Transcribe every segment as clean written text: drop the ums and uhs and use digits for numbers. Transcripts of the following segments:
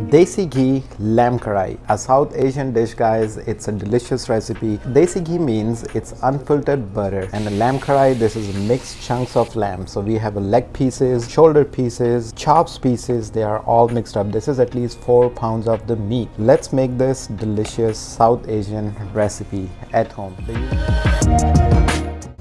Desi Ghee Lamb Karahi, a South Asian dish, guys. It's a delicious recipe. Desi Ghee means it's unfiltered butter, and a lamb karahi, this is mixed chunks of lamb. So we have a leg pieces, shoulder pieces, chops pieces, they are all mixed up. This is at least 4 pounds of the meat. Let's make this delicious South Asian recipe at home.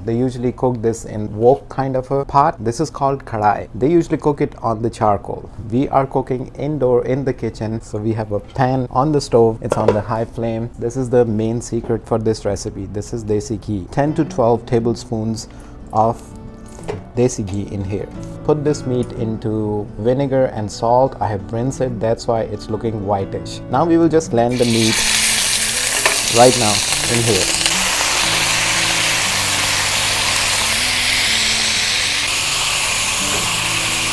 They usually cook this in wok kind of a pot. This is called karahi. They usually cook it on the charcoal. We are cooking indoor in the kitchen. So we have a pan on the stove. It's on the high flame. This is the main secret for this recipe. This is Desi Ghee. 10 to 12 tablespoons of Desi Ghee in here. Put this meat into vinegar and salt. I have rinsed it. That's why it's looking whitish. Now we will just blend the meat right now in here.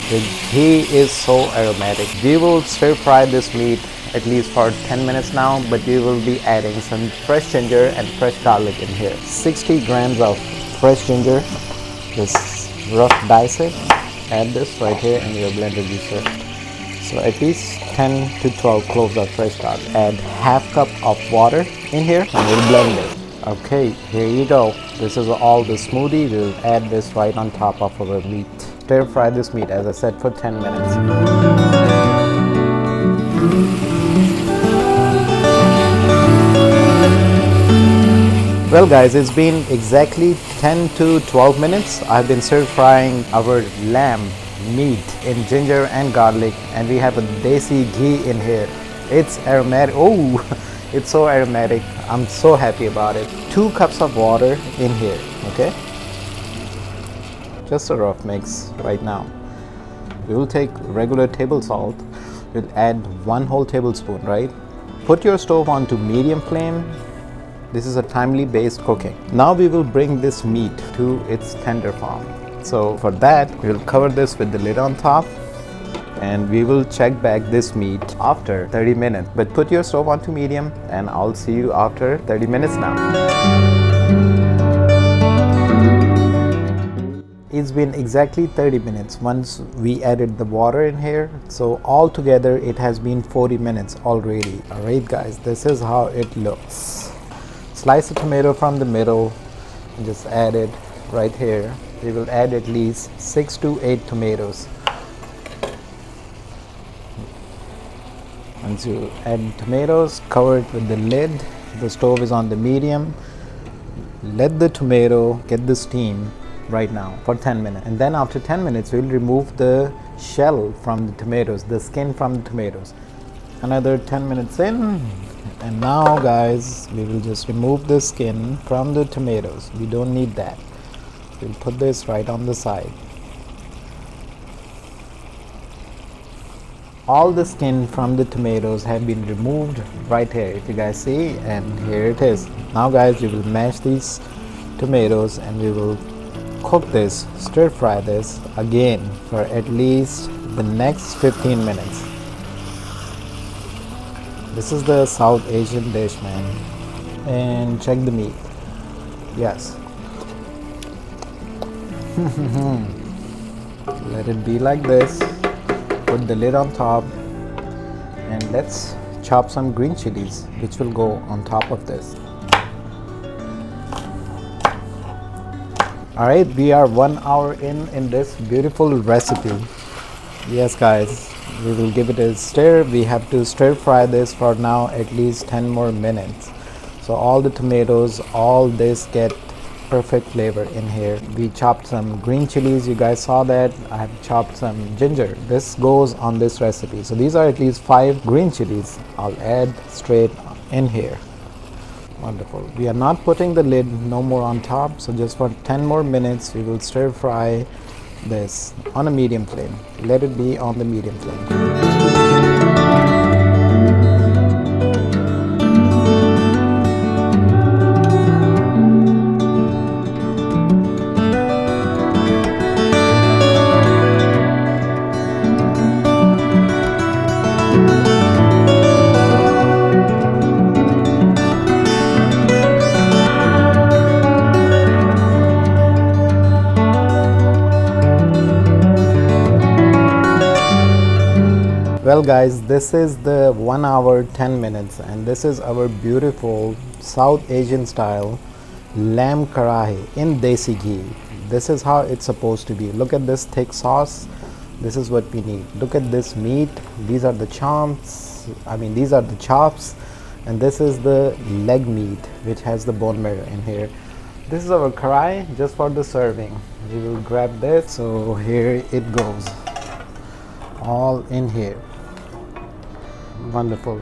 The ghee is so aromatic. We will stir fry this meat at least for 10 minutes now, but we will be adding some fresh ginger and fresh garlic in here. 60 grams of fresh ginger, just rough dice it. Add this right here in your blender juicer. So at least 10 to 12 cloves of fresh garlic. Add half cup of water in here and we'll blend it. Okay, here you go. This is all the smoothie. We'll add this right on top of our meat. Stir fry this meat, as I said, for 10 minutes. Well guys, it's been exactly 10 to 12 minutes. I've been stir frying our lamb meat in ginger and garlic, and we have a Desi Ghee in here. It's aromatic. Oh, it's so aromatic. I'm so happy about it. 2 cups of water in here, okay? Just a rough mix right now. We will take regular table salt. We'll add 1 whole tablespoon, right? Put your stove on to medium flame. This is a timely based cooking. Now we will bring this meat to its tender form. So for that, we'll cover this with the lid on top, and we will check back this meat after 30 minutes. But put your stove on to medium, and I'll see you after 30 minutes now. It's been exactly 30 minutes once we added the water in here. So altogether it has been 40 minutes already. Alright guys, this is how it looks. Slice a tomato from the middle and just add it right here. We will add at least 6 to 8 tomatoes. Once you add tomatoes, cover it with the lid. The stove is on the medium. Let the tomato get the steam right now for 10 minutes, and then after 10 minutes we'll remove the shell from the tomatoes, the skin from the tomatoes. Another 10 minutes in, and now guys, we will just remove the skin from the tomatoes. We don't need that. We'll put this right on the side. All the skin from the tomatoes have been removed right here, if you guys see, and here it is. Now guys, we will mash these tomatoes and we will cook this, stir fry this again for at least the next 15 minutes. This is the South Asian dish, man. And check the meat. Yes. Let it be like this. Put the lid on top, and let's chop some green chilies, which will go on top of this. Alright, we are 1 hour in this beautiful recipe. Yes guys, we will give it a stir. We have to stir fry this for now at least 10 more minutes. So all the tomatoes, all this get perfect flavor in here. We chopped some green chilies, you guys saw that. I have chopped some ginger. This goes on this recipe. So these are at least 5 green chilies. I'll add straight in here. Wonderful. We are not putting the lid no more on top, so just for 10 more minutes we will stir fry this on a medium flame. Let it be on the medium flame. Well guys, this is the 1 hour 10 minutes and this is our beautiful South Asian style lamb karahi in Desi Ghee. This is how it's supposed to be. Look at this thick sauce. This is what we need. Look at this meat. These are the these are the chops, and this is the leg meat which has the bone marrow in here. This is our karahi just for the serving. We will grab this. So here it goes, all in here. Wonderful.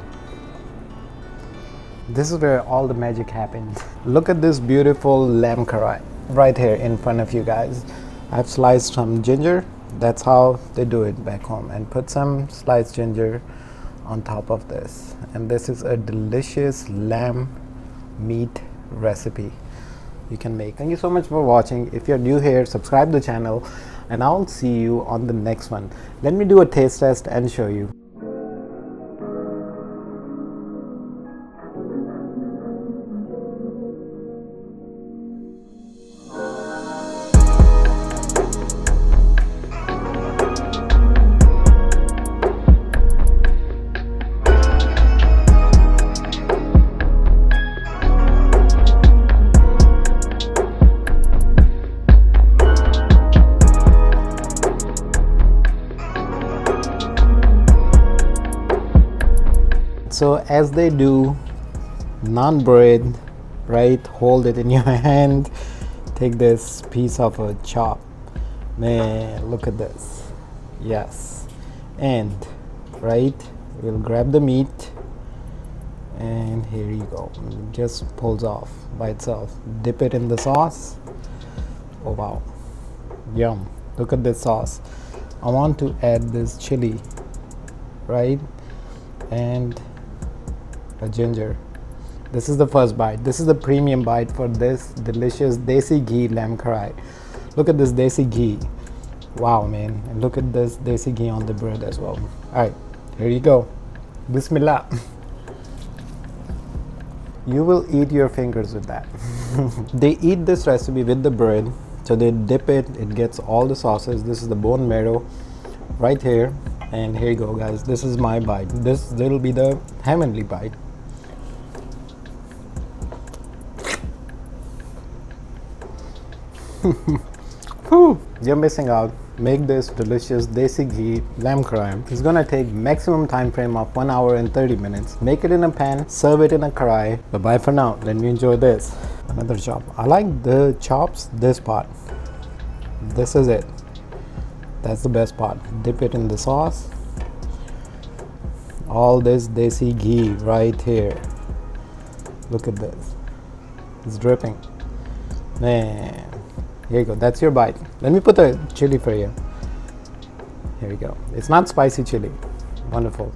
This is where all the magic happens. Look at this beautiful lamb karahi right here in front of you guys. I've sliced some ginger. That's how they do it back home, and put some sliced ginger on top of this. And this is a delicious lamb meat recipe you can make. Thank you so much for watching. If you're new here, subscribe the channel and I'll see you on the next one. Let me do a taste test and show you. So as they do naan bread, right, hold it in your hand, take this piece of a chop. Man, look at this. Yes. And right, we'll grab the meat and here you go. It just pulls off by itself. Dip it in the sauce. Oh wow, yum. Look at this sauce. I want to add this chili, right, and a ginger. This is the first bite. This is the premium bite for this delicious Desi Ghee lamb karahi. Look at this Desi Ghee. Wow, man. And look at this Desi Ghee on the bread as well. Alright, here you go. Bismillah. You will eat your fingers with that. They eat this recipe with the bread. So they dip it, it gets all the sauces. This is the bone marrow right here. And here you go, guys. This is my bite. This will be the heavenly bite. You're missing out. Make this delicious Desi Ghee lamb karahi. It's gonna take maximum time frame of 1 hour and 30 minutes. Make it in a pan, serve it in a karahi. Bye bye for now. Let me enjoy this. Another chop. I like the chops, this part. This is it. That's the best part. Dip it in the sauce. All this Desi Ghee right here. Look at this. It's dripping. Man. Here you go. That's your bite. Let me put the chili for you. Here you go. It's not spicy chili. Wonderful.